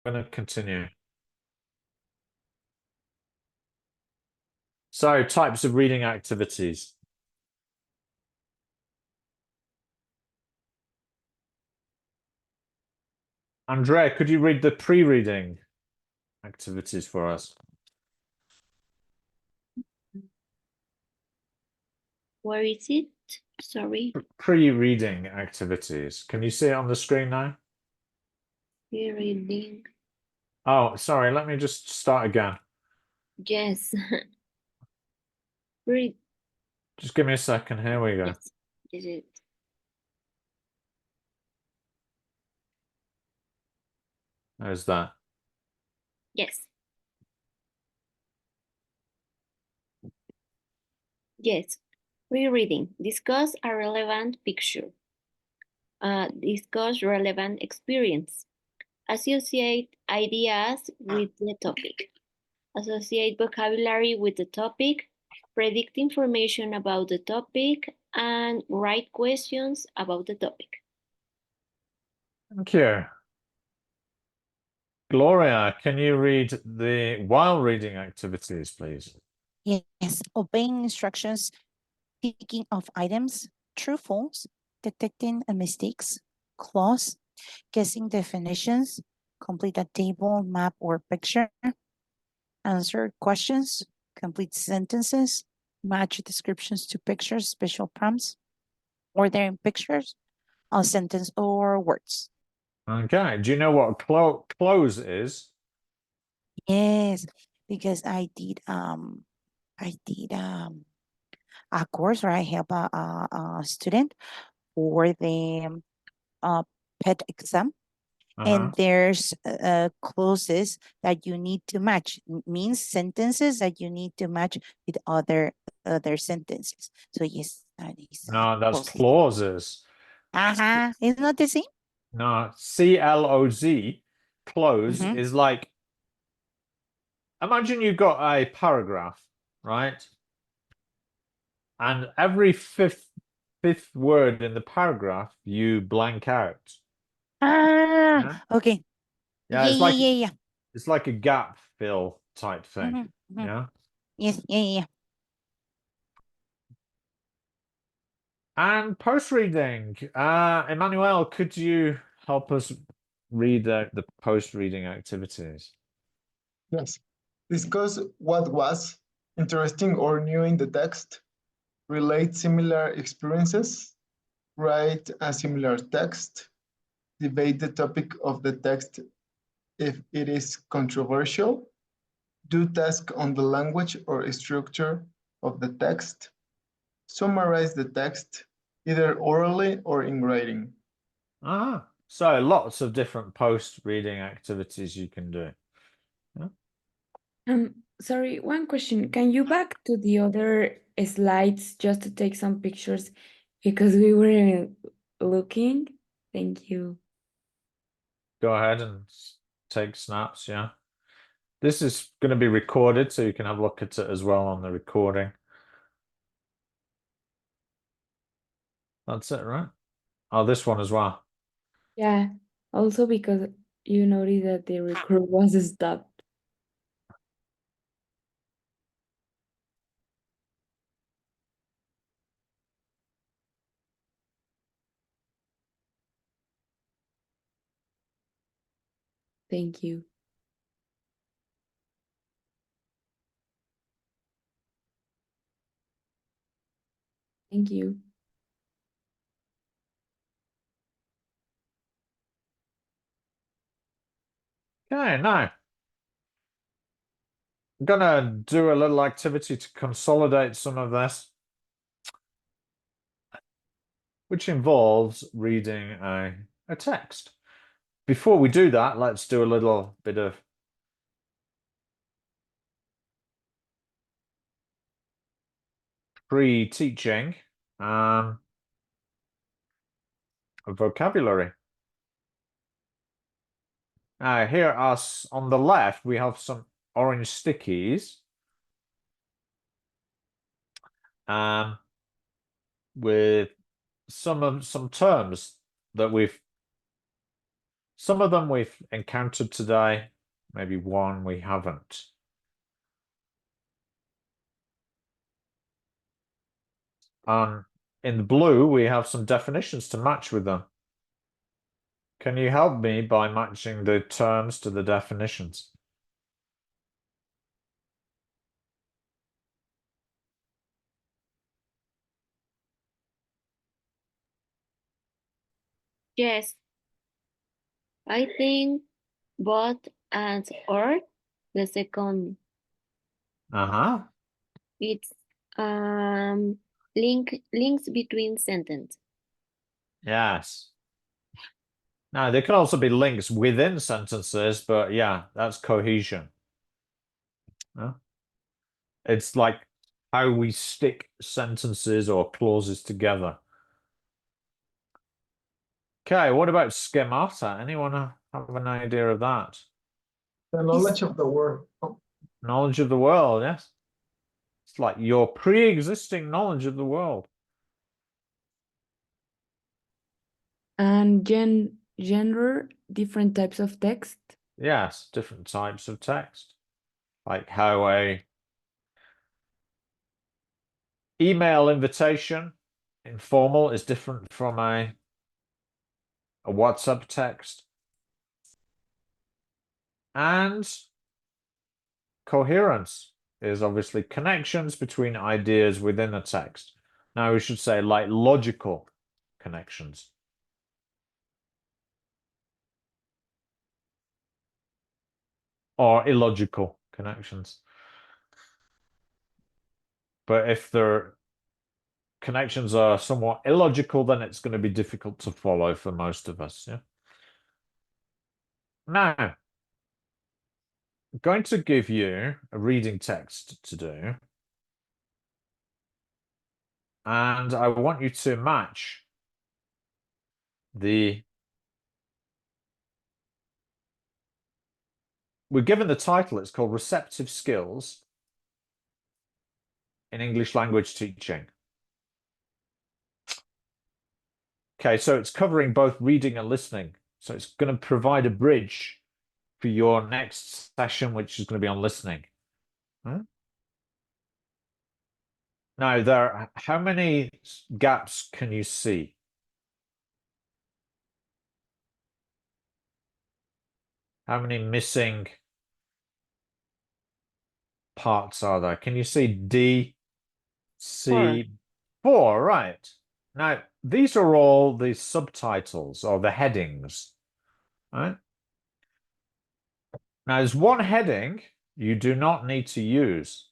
I'm going to continue. So, types of reading activities. Andrea, could you read the pre-reading activities for us? Where is it? Sorry. Pre-reading activities. Can you see it on the screen now? Reading. Oh, sorry. Let me just start again. Yes. Read. Just give me a second. Here we go. Yes. Is it? There's that. Yes. Yes. Rereading. Discuss a relevant picture. Discuss relevant experience. Associate ideas with the topic. Associate vocabulary with the topic. Predict information about the topic and write questions about the topic. Thank you. Gloria, can you read the while reading activities, please? Yes, obeying instructions, picking of items, true, false, detecting mistakes, clause, guessing definitions, complete a table, map, or picture, answer questions, complete sentences, match descriptions to pictures, special prompts, ordering pictures, a sentence or words. Okay. Do you know what close is? Yes, because I did a course where I help a student for the pet exam. And there's clauses that you need to match. Means sentences that you need to match with other sentences. So yes, that is No, that's clauses. clauses. It's not the same. No, CLOZ, close Mhm. is like, imagine you've got a paragraph, right? And every fifth word in the paragraph you blank out. Yeah? Okay. Yeah, Yeah. it's like a gap fill type thing. Mhm. Yeah. Yes, yeah. And post reading. Emmanuel, could you help us read the post reading activities? Yes. Discuss what was interesting or new in the text. Relate similar experiences. Write a similar text. Debate the topic of the text if it is controversial. Do task on the language or structure of the text. Summarize the text, either orally or in writing. So lots of different post reading activities you can do. Yeah? Sorry, one question. Can you back to the other slides just to take some pictures because we were looking? Thank you. Go ahead and take snaps, yeah. This is going to be recorded, so you can have a look at it as well on the recording. That's it, right? Oh, this one as well. Yeah, also because you noticed that the record was stopped. Thank you. Thank you. Okay, now I'm gonna do a little activity to consolidate some of this, which involves reading a text. Before we do that, let's do a little bit of pre-teaching vocabulary. Here on the left, we have some orange stickies with some terms that we've Some of them we've encountered today, maybe one we haven't. In the blue, we have some definitions to match with them. Can you help me by matching the terms to the definitions? Yes, I think both and or, the second, Uh-huh. it's links between sentence. Yes. Now, there can also be links within sentences, but yeah, that's cohesion. Huh? It's like how we stick sentences or clauses together. Okay, what about schemata? Anyone have an idea of that? The knowledge of the world. Oh, Knowledge of the world, yes. It's like your pre-existing knowledge of the world. And genre, different types of text. Yes, different types of text. Like how a email invitation, informal, is different from a WhatsApp text. And coherence is obviously connections between ideas within a text. Now we should say like logical connections. Or illogical connections. But if their connections are somewhat illogical, then it's going to be difficult to follow for most of us. Yeah. Now, I'm going to give you a reading text to do. And I want you to match we're given the title, it's called Receptive Skills in English Language Teaching. Okay, so it's covering both reading and listening. So it's going to provide a bridge for your next session, which is going to be on listening. Now, how many gaps can you see? How many missing parts are there? Can you see D, C, 4, right? Now, these are all the subtitles or the headings, right? Now, there's one heading you do not need to use.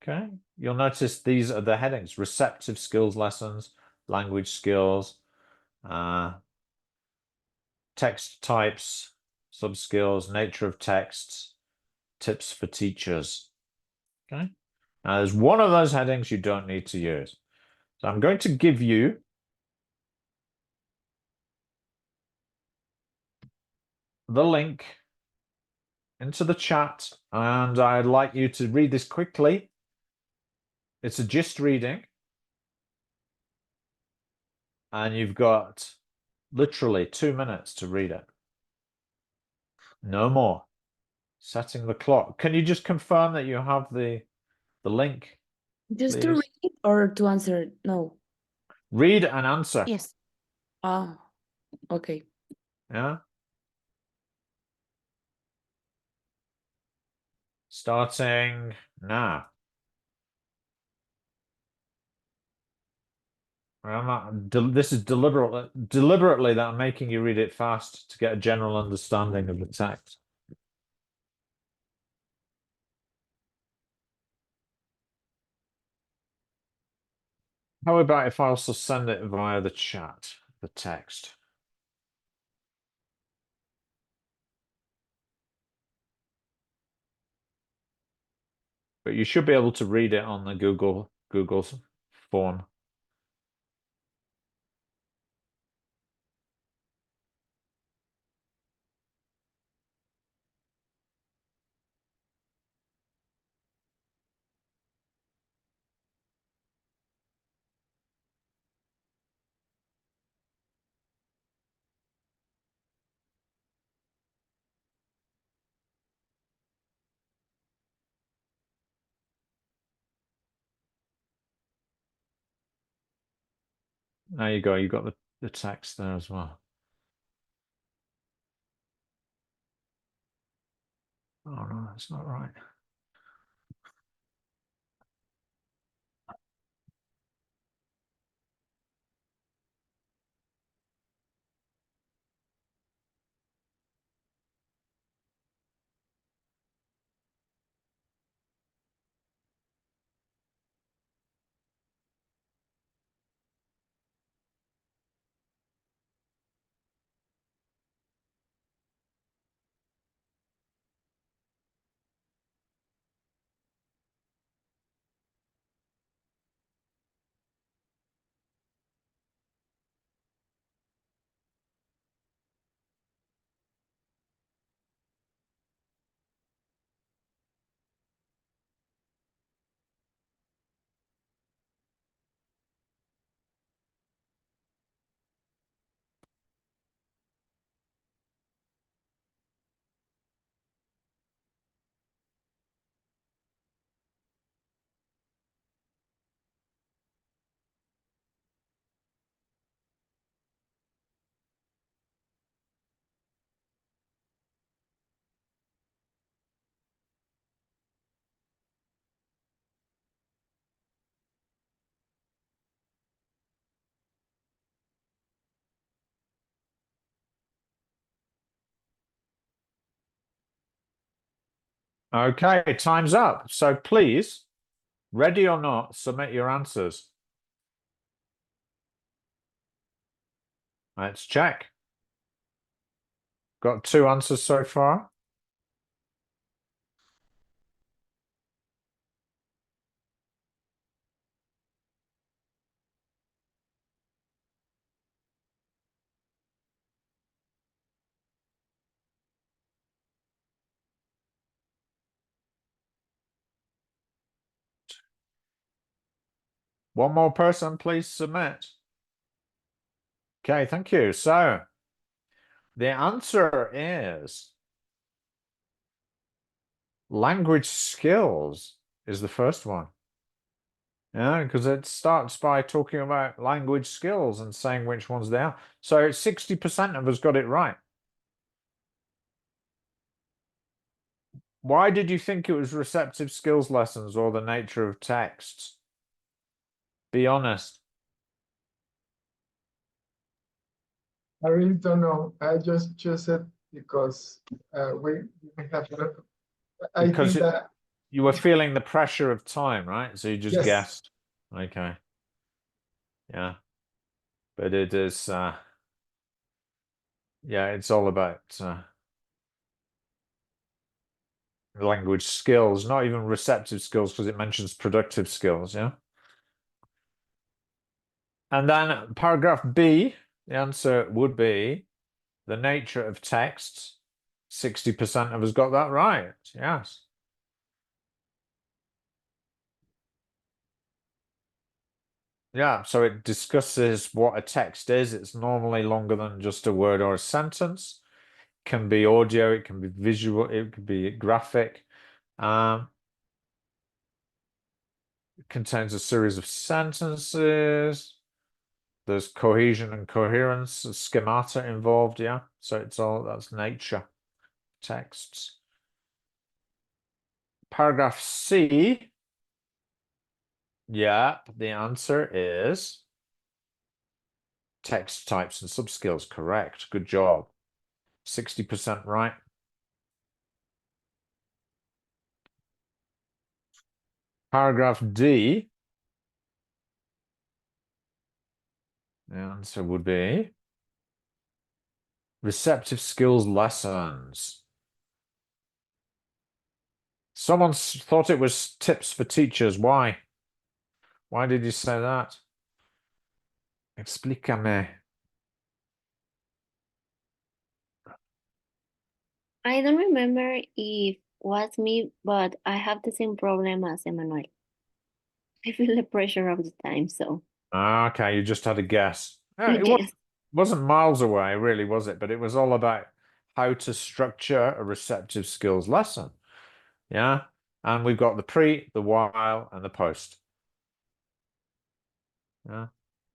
Okay, you'll notice these are the headings: receptive skills lessons, language skills, text types, sub-skills, nature of texts, tips for teachers. Okay, now there's one of those headings you don't need to use. So I'm going to give you the link into the chat, and I'd like you to read this quickly. It's a gist reading, and you've got literally 2 minutes to read it. No more. Setting the clock. Can you just confirm that you have the link? Just to please? read or to answer? No. Read and answer. Yes. Ah, okay. Yeah. Starting now. This is deliberately that I'm making you read it fast to get a general understanding of the text. How about if I also send it via the chat, the text? But you should be able to read it on the Google's form. There you go. You got the text there as well. Oh no, that's not right. Okay, time's up. So please, ready or not, submit your answers. Let's check. Got 2 answers so far. One more person, please submit. Okay, thank you. So the answer is language skills is the first one. Yeah, because it starts by talking about language skills and saying which ones they are. So 60% of us got it right. Why did you think it was receptive skills lessons or the nature of texts? Be honest. I really don't know. I just chose it because we have. I Because think that you were feeling the pressure of time, right? So you just Yes. guessed. Okay. Yeah. But it is, yeah, it's all about language skills, not even receptive skills, because it mentions productive skills, yeah? And then paragraph B, the answer would be the nature of texts. 60% of us got that right, yes. Yeah, so it discusses what a text is. It's normally longer than just a word or a sentence. It can be audio, it can be visual, it could be graphic. It contains a series of sentences. There's cohesion and coherence, schemata involved, yeah. So it's all, that's nature, texts. Paragraph C. Yeah, the answer is text types and subskills. Correct. Good job. 60% right. Paragraph D. The answer would be receptive skills lessons. Someone thought it was tips for teachers. Why? Why did you say that? Explícame. I don't remember if was me, but I have the same problem as Emmanuel. I feel the pressure of the time, so Okay, you just had a guess. Yeah, it yes. wasn't miles away, really, was it? But it was all about how to structure a receptive skills lesson. Yeah. And we've got the pre, the while, and the post. Yeah.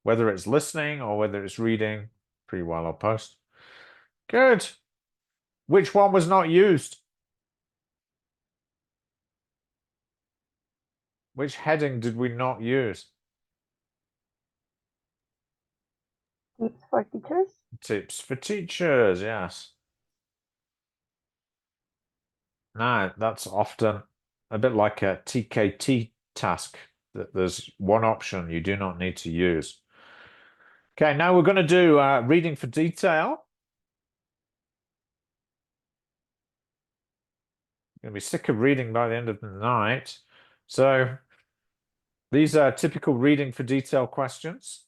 whether it's listening or whether it's reading, pretty well I'll post. Good. Which one was not used? Which heading did we not use? Tips for teachers. Tips for teachers, yes. No, that's often a bit like a TKT task, that there's one option you do not need to use. Okay, now we're going to do reading for detail. Going to be sick of reading by the end of the night. So these are typical reading for detail questions.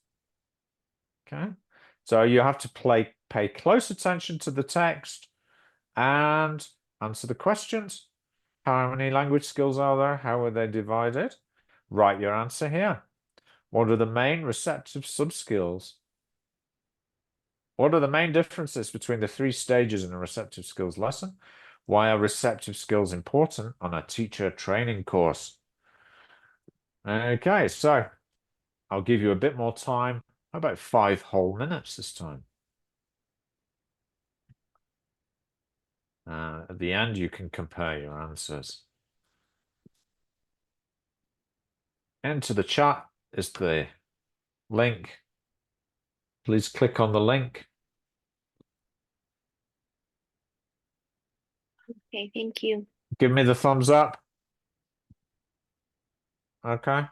Okay, so you have to pay close attention to the text and answer the questions. How many language skills are there? How are they divided? Write your answer here. What are the main receptive subskills? What are the main differences between the 3 stages in a receptive skills lesson? Why are receptive skills important on a teacher training course? Okay, so I'll give you a bit more time. How about 5 whole minutes this time? At the end, you can compare your answers. Into the chat is the link. Please click on the link. Okay, thank you. Give me the thumbs up. Okay.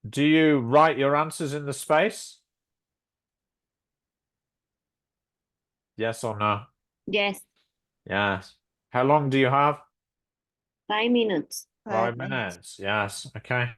Do you write your answers in the space? Yes or no? Yes, Yes. How long do you have? 5 minutes. 5 minutes. Yes. Okay.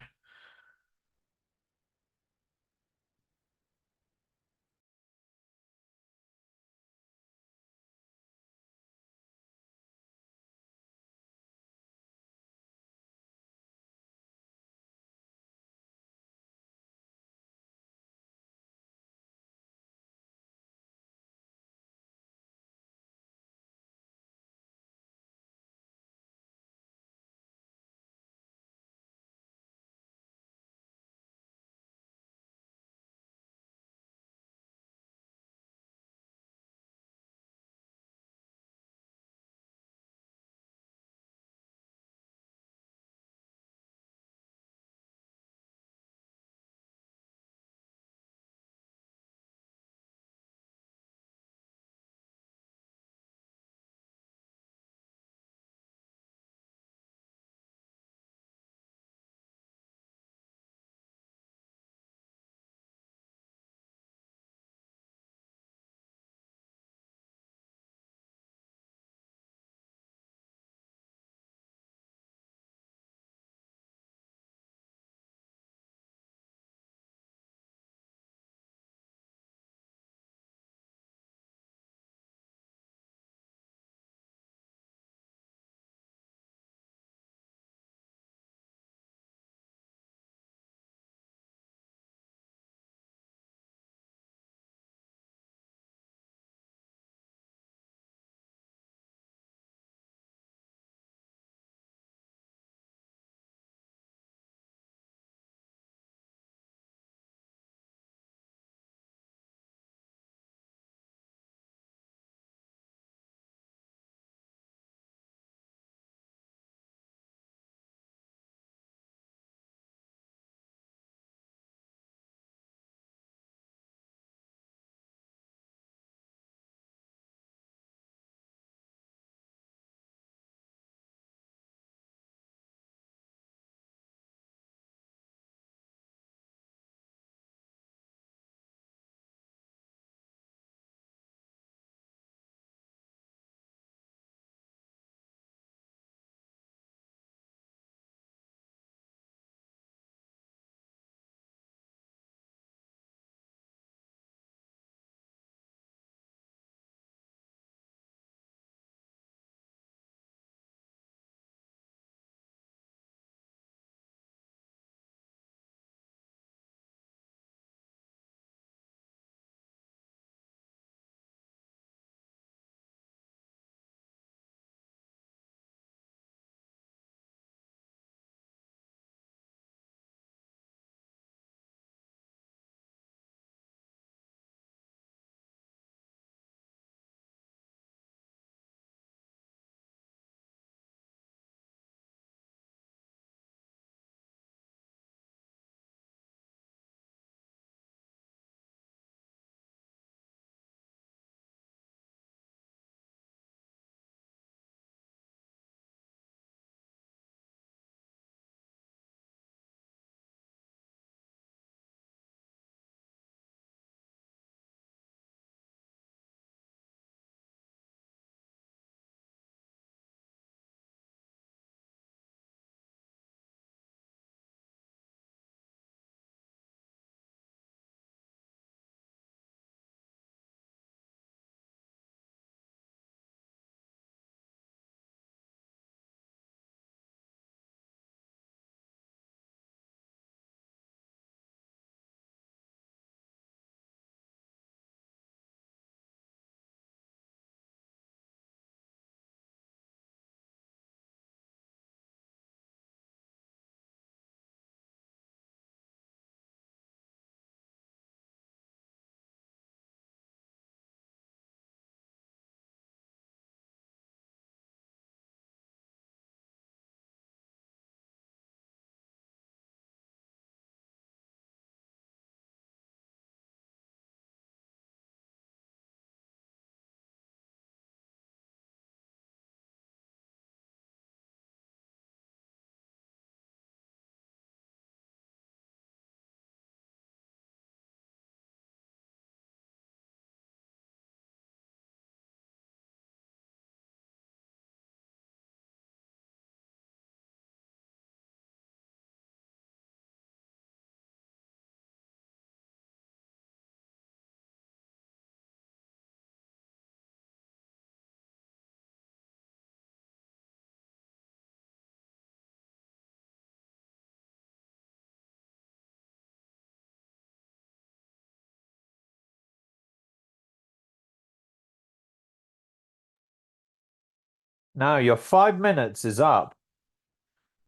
Now your 5 minutes is up.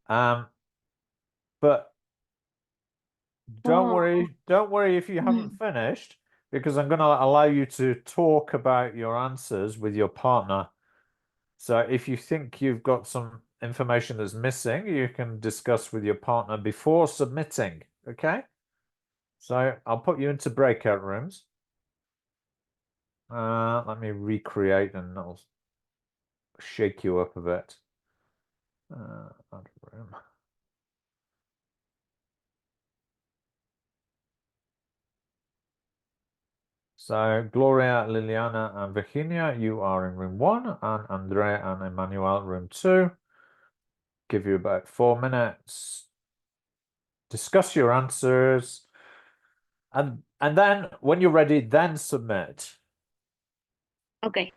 But don't Oh. worry if you haven't finished, because I'm going to allow you to talk about your answers with your partner. So if you think you've got some information that's missing, you can discuss with your partner before submitting, okay? So I'll put you into breakout rooms. Let me recreate and I'll shake you up a bit. Add room. So Gloria, Liliana, and Virginia, you are in room 1, and Andrea and Emmanuel, room 2. Give you about 4 minutes. Discuss your answers. And then when you're ready, then submit. Okay.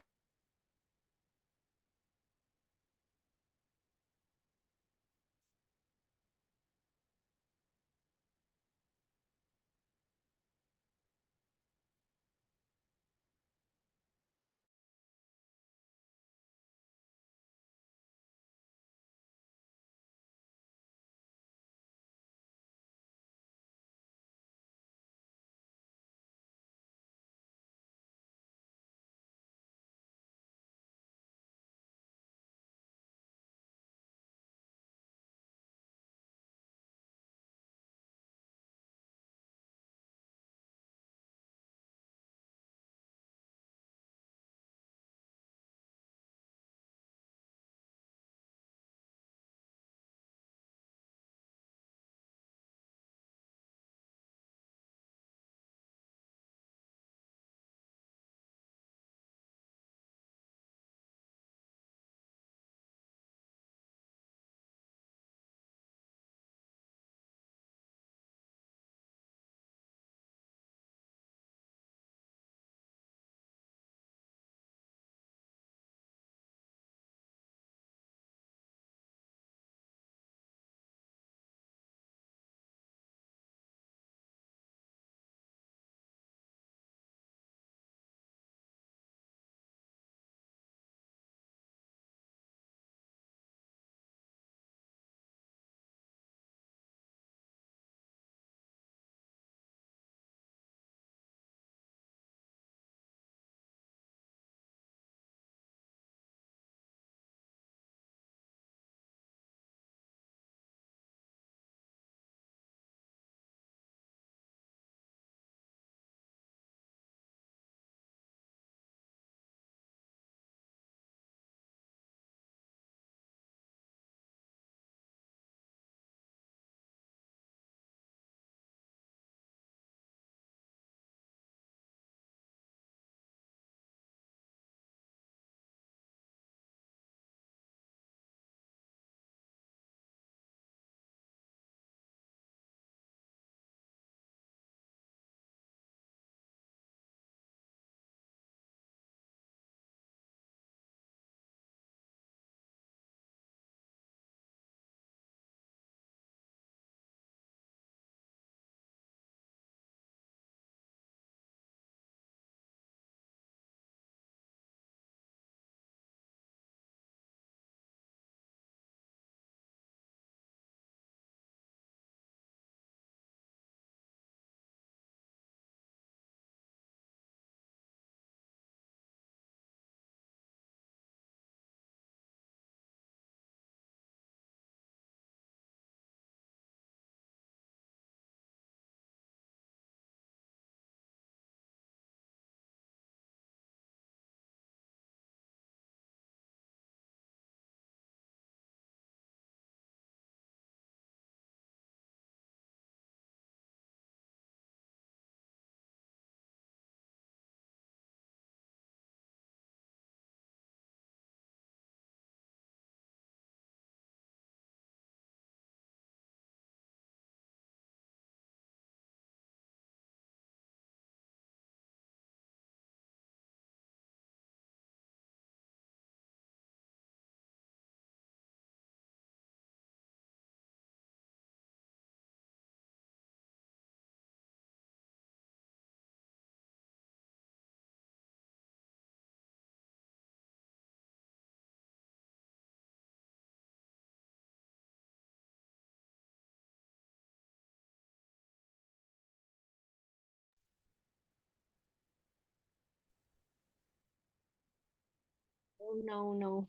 no.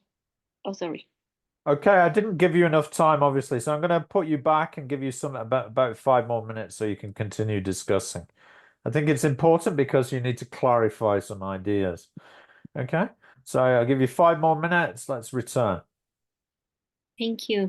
Oh, sorry. Okay, I didn't give you enough time, obviously, so I'm going to put you back and give you some about 5 more minutes so you can continue discussing. I think it's important because you need to clarify some ideas. Okay, so I'll give you 5 more minutes. Let's return. Thank you.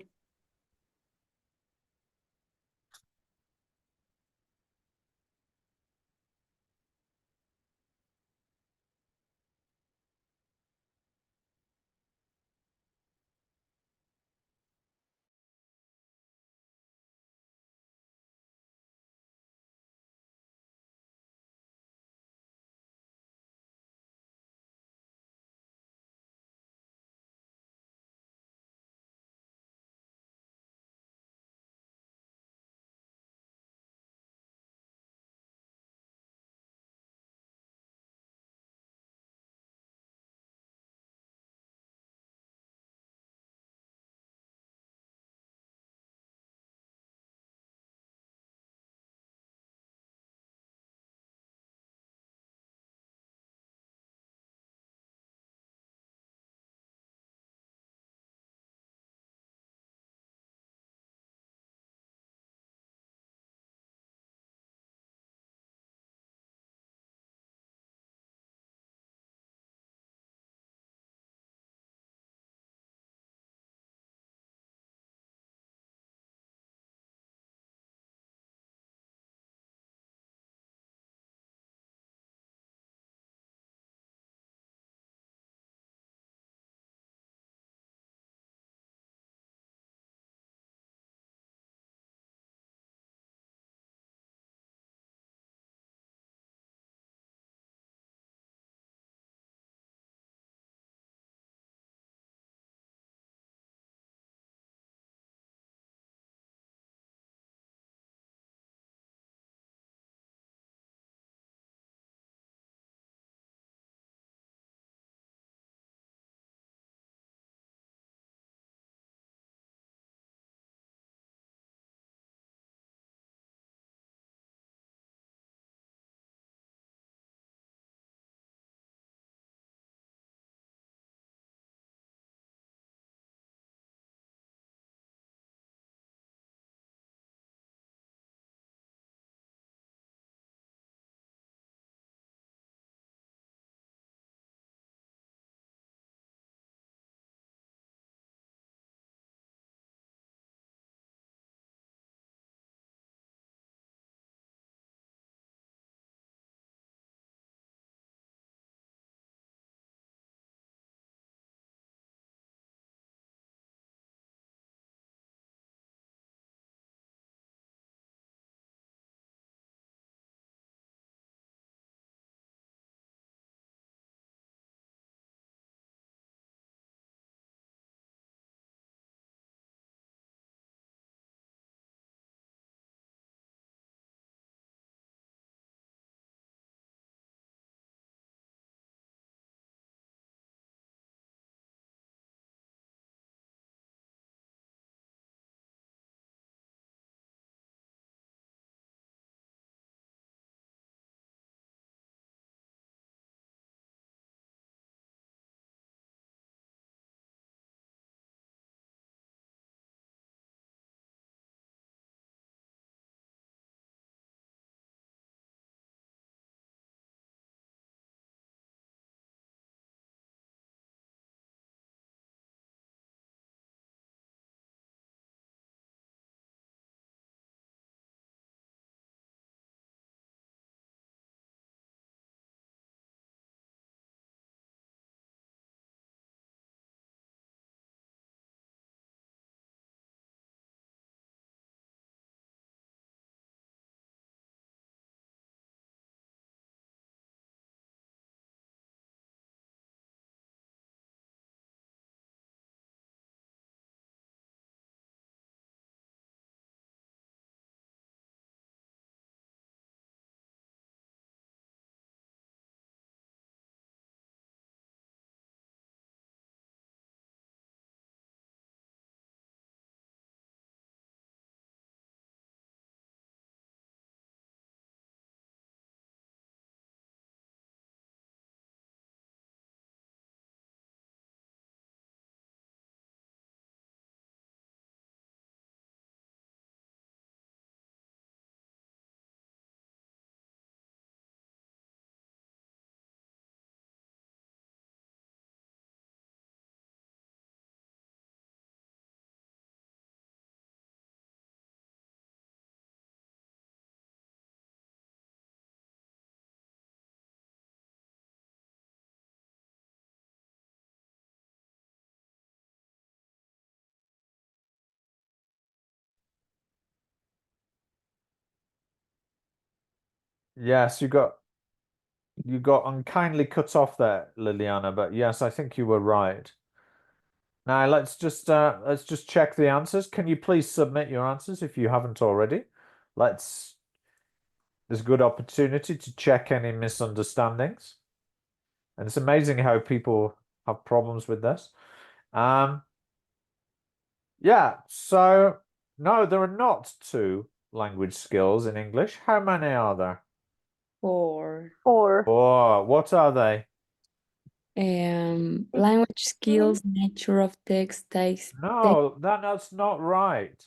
Yes, you got unkindly cut off there, Liliana, but yes, I think you were right. Now let's just check the answers. Can you please submit your answers if you haven't already? There's a good opportunity to check any misunderstandings. And it's amazing how people have problems with this. Yeah, so no, there are not 2 language skills in English. How many are there? 4. 4. 4. What are they? Language skills, nature of text, No, that's not right,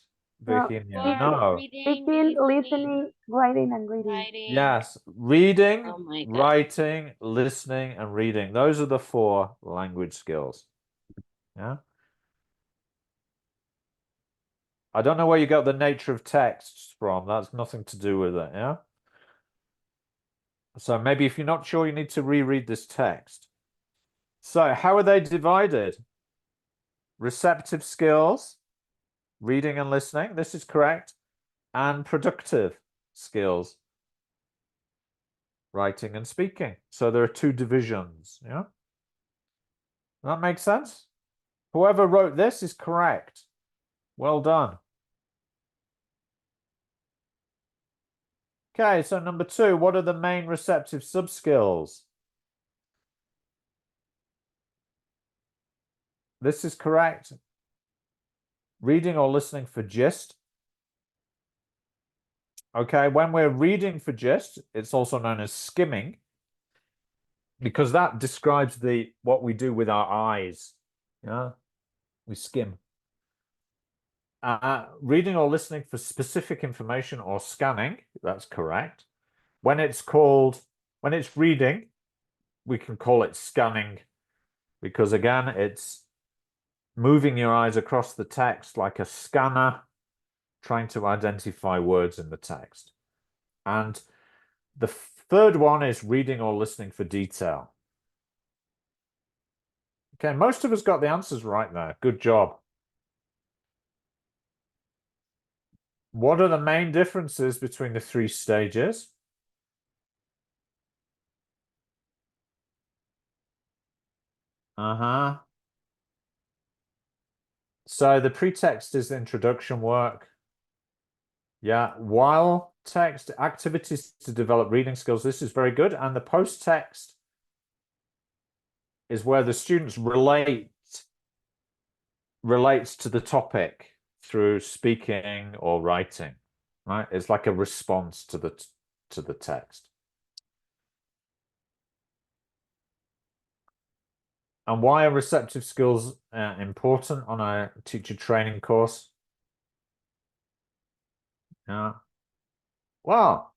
No, Virginia. speaking- No. Speaking, listening, writing, and reading. Yes, reading, Oh my God. writing, listening, and reading. Those are the 4 language skills. Yeah. I don't know where you got the nature of texts from. That's nothing to do with it, yeah? So maybe if you're not sure, you need to reread this text. So how are they divided? Receptive skills, reading and listening, this is correct, and productive skills, writing and speaking. So there are 2 divisions, yeah? That makes sense? Whoever wrote this is correct. Well done. Okay, so number 2, what are the main receptive subskills? This is correct. Reading or listening for gist. Okay, when we're reading for gist, it's also known as skimming, because that describes what we do with our eyes. Yeah, we skim. Reading or listening for specific information or scanning, that's correct. When it's reading, we can call it scanning, because again, it's moving your eyes across the text like a scanner, trying to identify words in the text. And the 3rd one is reading or listening for detail. Okay, most of us got the answers right there. Good job. What are the main differences between the 3 stages? So the pretext is the introduction work. Yeah, while text activities to develop reading skills, this is very good. And the post-text is where the students relates to the topic through speaking or writing, right? It's like a response to the text. And why are receptive skills important on a teacher training course? Yeah. Well,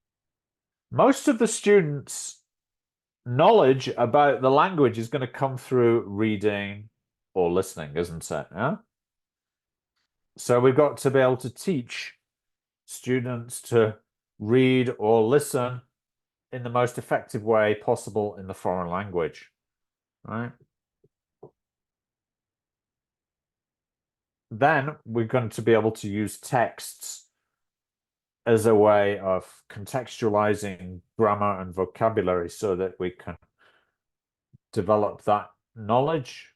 most of the students' knowledge about the language is going to come through reading or listening, isn't it? Yeah. So we've got to be able to teach students to read or listen in the most effective way possible in the foreign language, right? Then we're going to be able to use texts as a way of contextualizing grammar and vocabulary so that we can develop that knowledge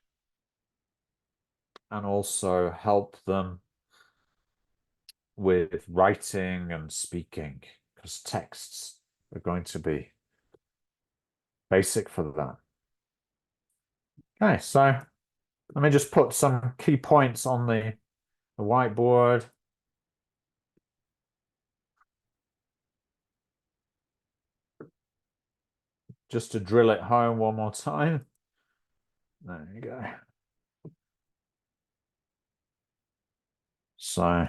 and also help them with writing and speaking, because texts are going to be basic for that. Okay, so let me just put some key points on the whiteboard. Just to drill it home one more time. There you go. So,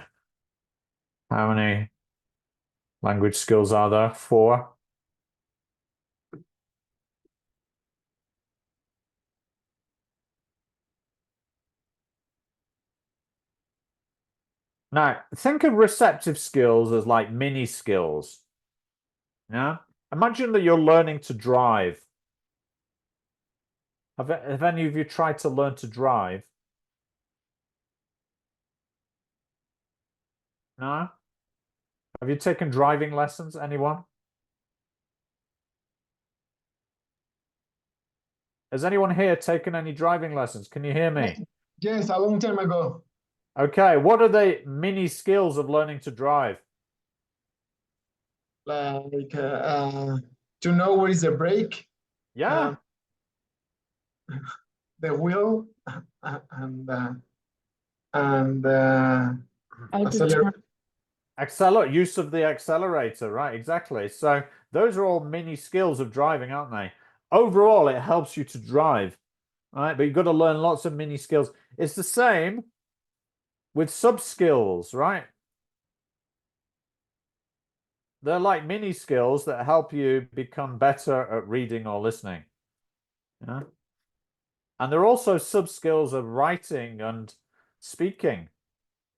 how many language skills are there? 4. Now, think of receptive skills as like mini skills. Yeah? Imagine that you're learning to drive. Have any of you tried to learn to drive? No? Have you taken driving lessons, anyone? Has anyone here taken any driving lessons? Can you hear me? Yes, a long time ago. Okay, what are the mini skills of learning to drive? Like to know where is the brake, Yeah, the wheel, and How to accelerate. turn. use of the accelerator, right? Exactly. So those are all mini skills of driving, aren't they? Overall, it helps you to drive, right? But you've got to learn lots of mini skills. It's the same with sub skills, right? They're like mini skills that help you become better at reading or listening. Yeah. And there are also sub skills of writing and speaking.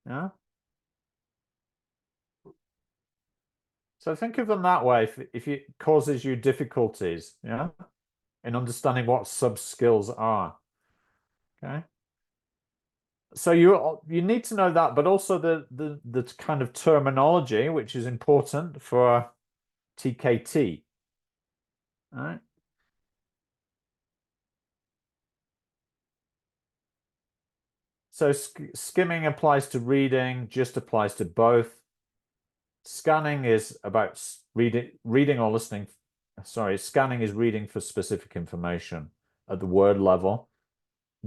Yeah. So think of them that way if it causes you difficulties, yeah, in understanding what sub skills are. Okay. So you need to know that, but also the kind of terminology, which is important for TKT. All right. So skimming applies to reading, just applies to both. Scanning is about reading or listening. Sorry, scanning is reading for specific information at the word level.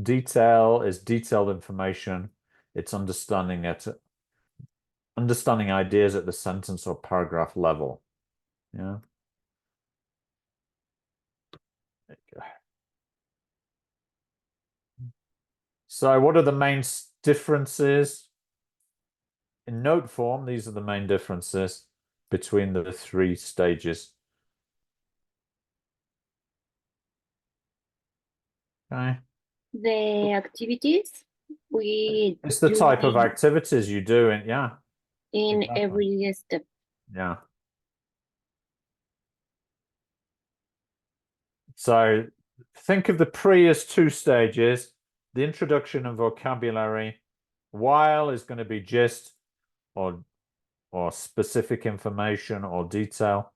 Detail is detailed information. It's understanding ideas at the sentence or paragraph level. Yeah. There you go. So what are the main differences? In note form, these are the main differences between the three stages. Okay. The activities we It's the do type of activities you do in, yeah. in exactly. every step. Yeah. So think of the pre as two stages, the introduction and vocabulary. While is going to be gist or specific information or detail.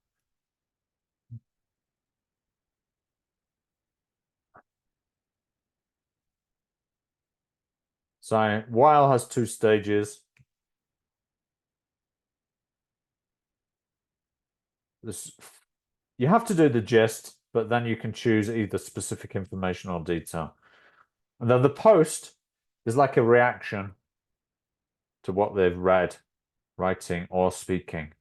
So while has two stages. You have to do the gist, but then you can choose either specific information or detail. And then the post is like a reaction to what they've read, writing or speaking.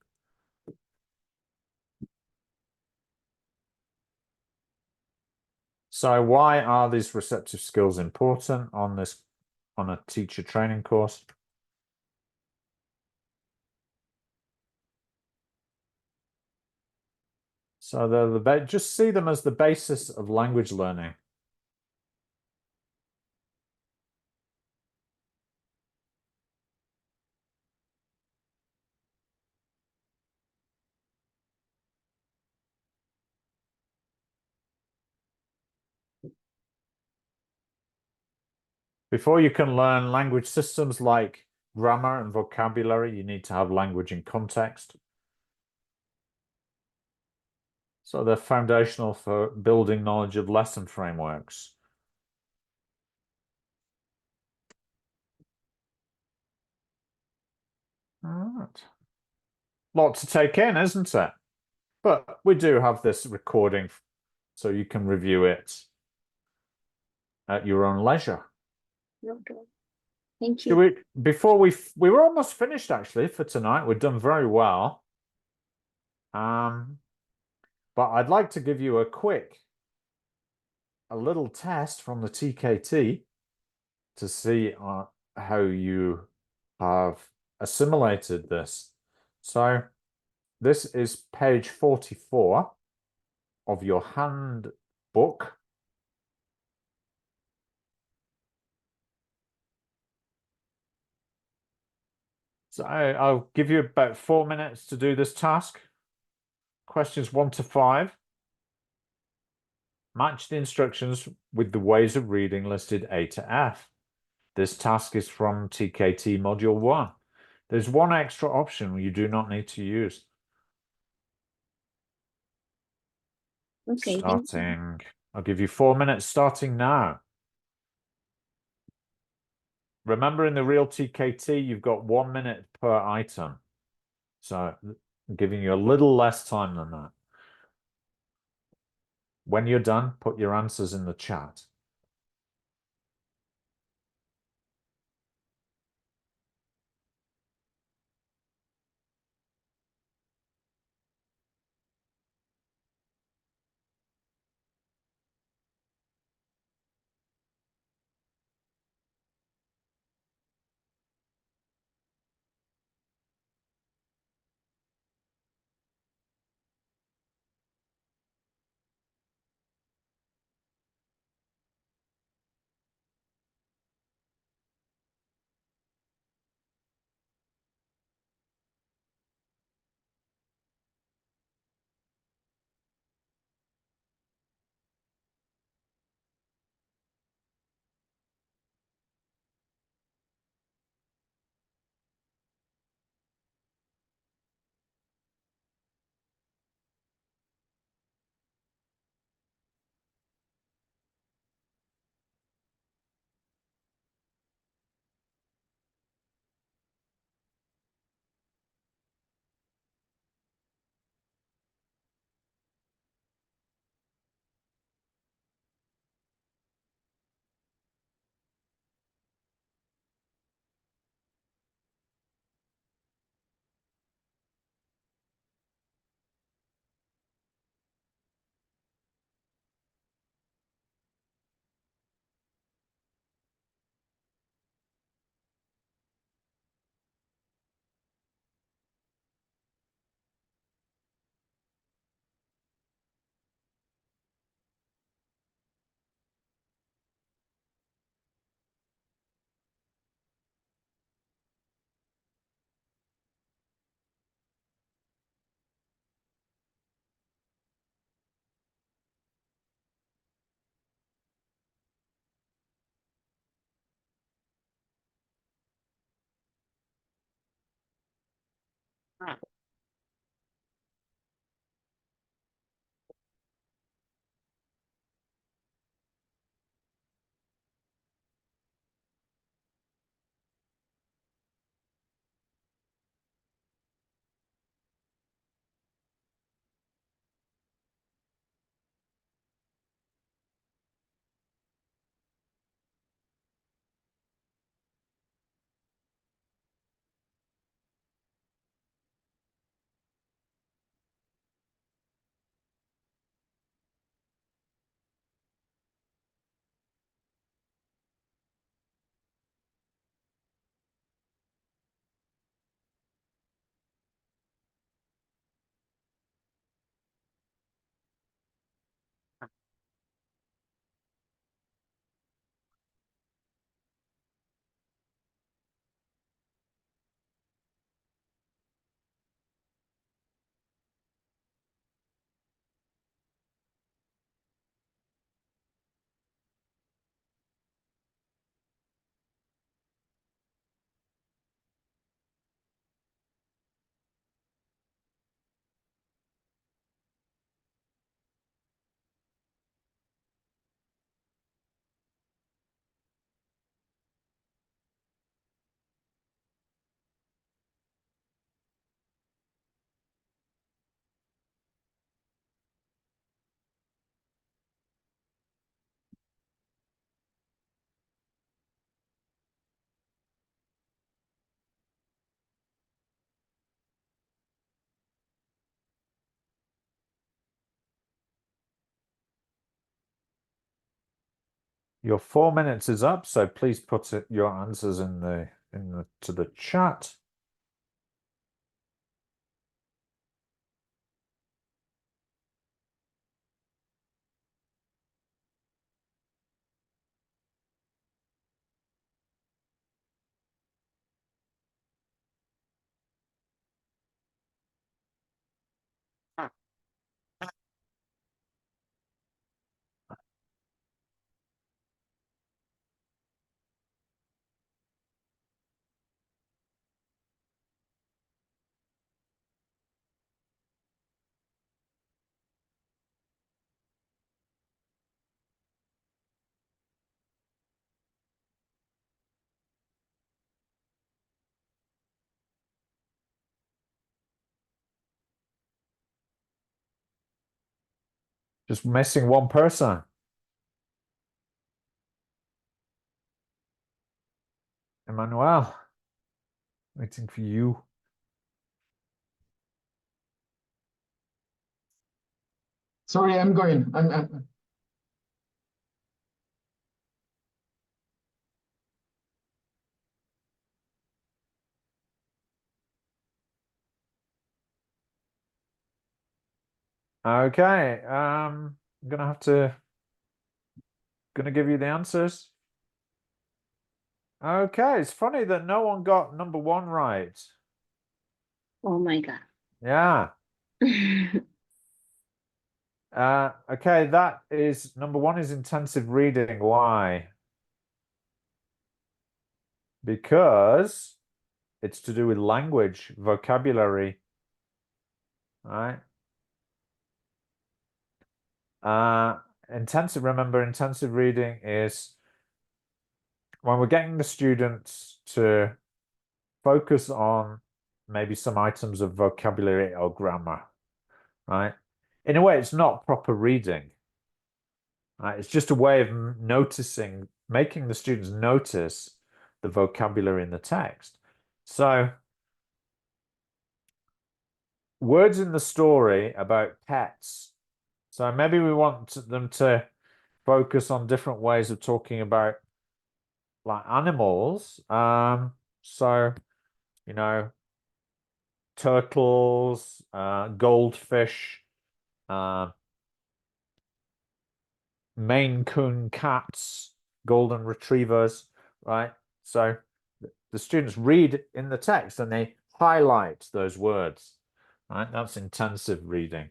So why are these receptive skills important on a teacher training course? So they're just see them as the basis of language learning. Before you can learn language systems like grammar and vocabulary, you need to have language in context. So they're foundational for building knowledge of lesson frameworks. All right. Lot to take in, isn't it? But we do have this recording so you can review it at your own leisure. Okay. Thank Should you. we were almost finished actually for tonight. We've done very well. But I'd like to give you a little test from the TKT to see how you have assimilated this. So this is page 44 of your handbook. So I'll give you about 4 minutes to do this task. Questions 1 to 5. Match the instructions with the ways of reading listed A to F. This task is from TKT Module 1. There's one extra option you do not need to use. Okay. Thank you. Starting I'll give you 4 minutes starting now. Remember, in the real TKT, you've got 1 minute per item. So I'm giving you a little less time than that. When you're done, put your answers in the chat. Your 4 minutes is up, so please put your answers in to the chat. Just missing one person. Emmanuel, waiting for you. Sorry, I'm going. Okay, I'm gonna give you the answers. Okay, it's funny that no one got number 1 right. Oh my God. Yeah. Okay, that is number 1 is intensive reading. Why? Because it's to do with language, vocabulary, right? Remember, intensive reading is when we're getting the students to focus on maybe some items of vocabulary or grammar, right? In a way, it's not proper reading, right? It's just a way of noticing, making the students notice the vocabulary in the text. So, words in the story about pets. So maybe we want them to focus on different ways of talking about like animals. So, you know, turtles, goldfish, Maine Coon cats, golden retrievers, right? So the students read in the text and they highlight those words, right? That's intensive reading.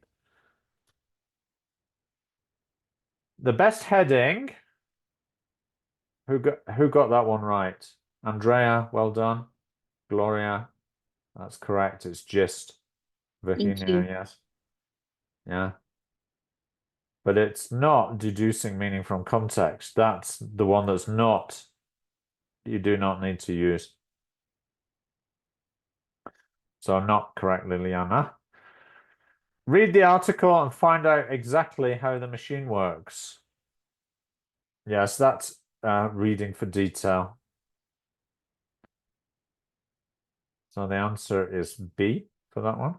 The best heading, who got that one right? Andrea, well done. Gloria, that's correct. It's gist. Virginia, you. yes. Yeah. But it's not deducing meaning from context. That's the one that's not, you do not need to use. So not correct, Liliana. Read the article and find out exactly how the machine works. Yes, that's reading for detail. So the answer is B for that one.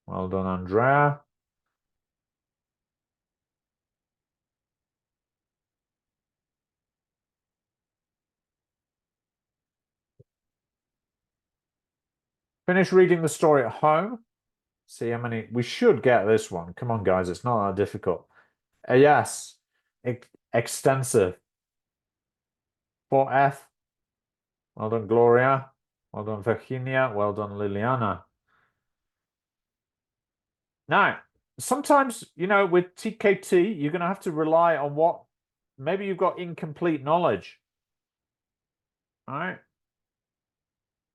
Well done, Andrea. Finish reading the story at home. See how many, we should get this one. Come on, guys, it's not that difficult. Yes, extensive. For F. Well done, Gloria. Well done, Virginia. Well done, Liliana. Now, sometimes, you know, with TKT, you're going to have to rely on what, maybe you've got incomplete knowledge. All right.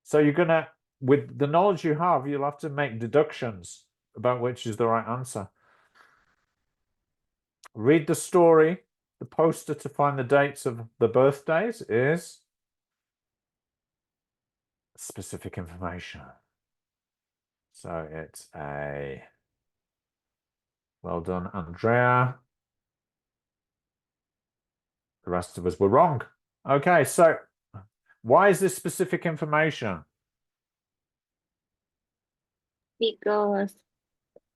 So you're going to, with the knowledge you have, you'll have to make deductions about which is the right answer. Read the story. The poster to find the dates of the birthdays is specific information. So it's a, well done, Andrea. The rest of us were wrong. Okay, so why is this specific information? Because,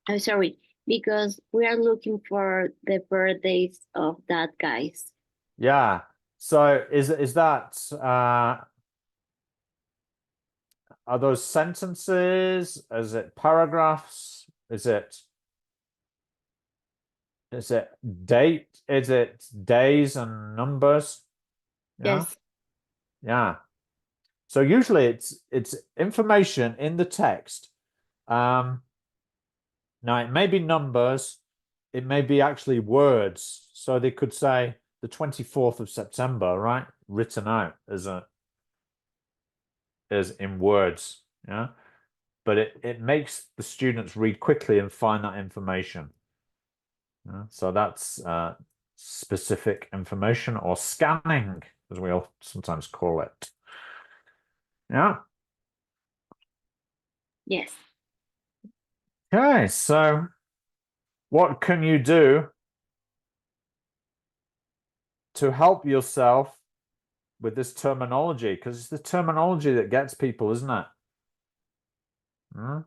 I'm sorry, because we are looking for the birthdays of that guys. Yeah. So is that are those sentences? Is it paragraphs? Is it date? Is it days and numbers? Yeah? Yes. Yeah. So usually it's information in the text. Now it may be numbers, it may be actually words. So they could say the 24th of September, right? Written out as in words, yeah. But it makes the students read quickly and find that information. Yeah? So that's specific information, or scanning, as we all sometimes call it. Yeah. Yes. Okay, so What can you do to help yourself with this terminology? Because it's the terminology that gets people, isn't it? Hmm?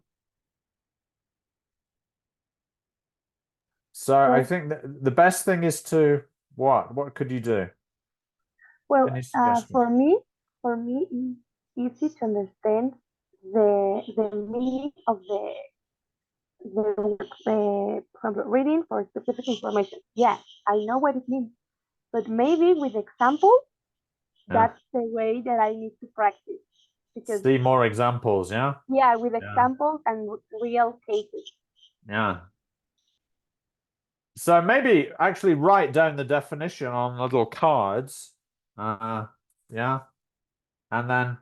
So I Well- think that the best thing is to what? What could you do? Well, Any suggestions? for me, it's easy to understand the meaning of from reading for specific information. Yeah, I know what it means, but maybe with examples, Yeah. that's the way that I need to practice. Because See more examples, yeah? yeah, with Yeah. examples and real cases. Yeah. So maybe actually write down the definition on little cards. Yeah. And then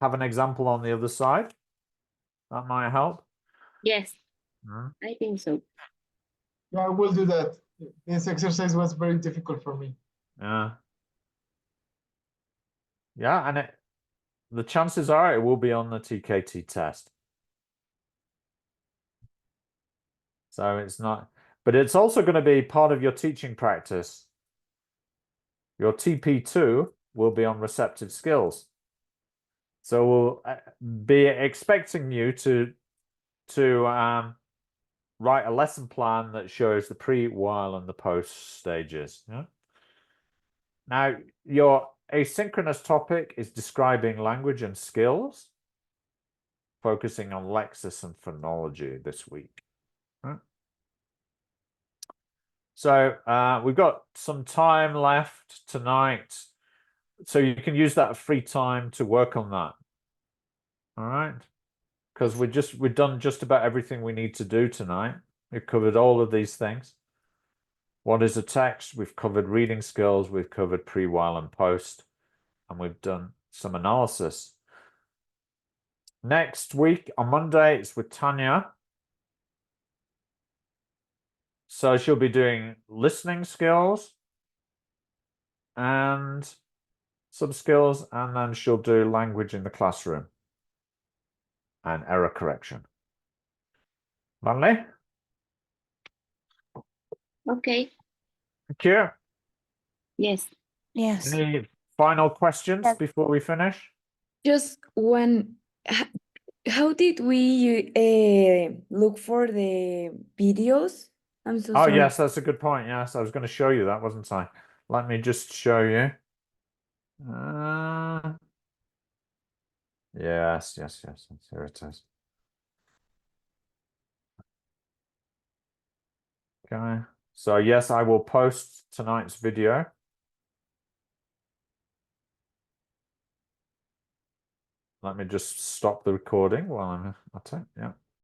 have an example on the other side. That might help. Yes, Mhm. I think so. Yeah, I will do that. This exercise was very difficult for me. Yeah. Yeah, and the chances are it will be on the TKT test. So it's not, but it's also going to be part of your teaching practice. Your TP2 will be on receptive skills. So we'll be expecting you to write a lesson plan that shows the pre, while, and the post stages. Yeah? Now, your asynchronous topic is describing language and skills, focusing on lexis and phonology this week. Right? So we've got some time left tonight, so you can use that free time to work on that. All right, because we've done just about everything we need to do tonight. We've covered all of these things. What is a text? We've covered reading skills, we've covered pre, while, and post, and we've done some analysis. Next week on Monday, it's with Tanya. So she'll be doing listening skills and some skills, and then she'll do language in the classroom and error correction. Lovely. Okay. Thank you. Yes. Yes. Any final questions Yes. before we finish? Just one. How did we look for the videos? I'm so Oh, sorry. yes, that's a good point. Yes, I was going to show you that, wasn't I? Let me just show you. Yes. Here it is. Okay. So yes, I will post tonight's video. Let me just stop the recording while I'm at it. Yeah.